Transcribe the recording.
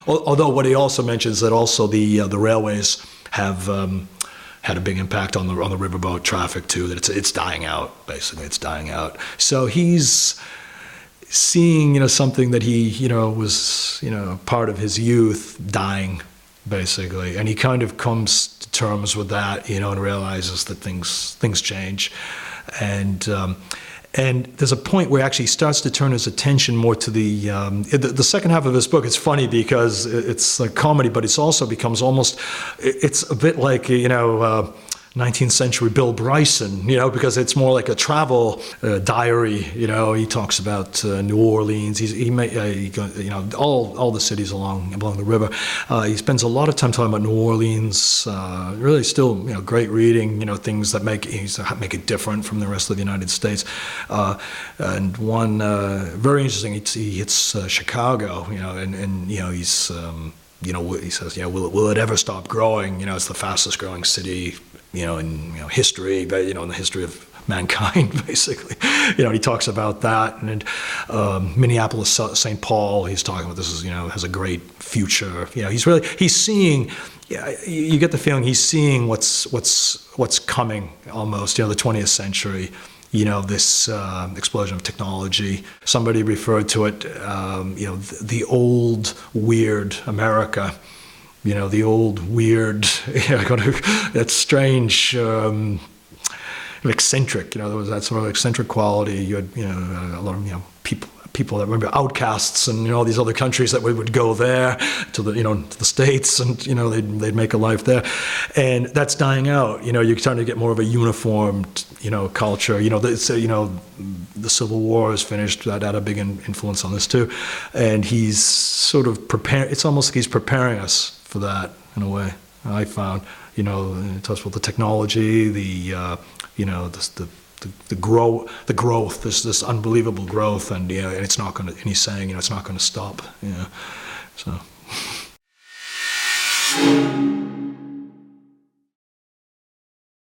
Although what he also mentions that also the railways have had a big impact on the riverboat traffic too. That it's dying out, basically. It's dying out. So he's seeing something that he was part of his youth dying, basically, and he kind of comes to terms with that, and realizes that things change, and there's a point where actually he starts to turn his attention more to the second half of his book. It's funny because it's a comedy, but it's also becomes it's a bit like 19th century Bill Bryson, because it's more like a travel diary. He talks about New Orleans. All the cities along the river. He spends a lot of time talking about New Orleans. Really, still, great reading. Things that make it different from the rest of the United States. And one very interesting. He hits Chicago. And he's. He says, will it ever stop growing? It's the fastest growing city, in history, but in the history of mankind, basically. He talks about that, and Minneapolis, St. Paul. He's talking about this has a great future. He's seeing. Yeah, you get the feeling he's seeing what's coming almost. The 20th century. This explosion of technology. Somebody referred to it, the old weird America, the old weird, that strange, eccentric, there was that sort of eccentric quality. You had, a lot of, people that remember outcasts and all these other countries that we would go there to the to the States, and they'd make a life there, and that's dying out. You're starting to get more of a uniformed culture. The Civil War is finished. That had a big influence on this too, and he's sort of preparing. It's almost like he's preparing us for that in a way. I found it talks about the technology, the growth, this unbelievable growth, and it's not going to. And he's saying, it's not going to stop. So.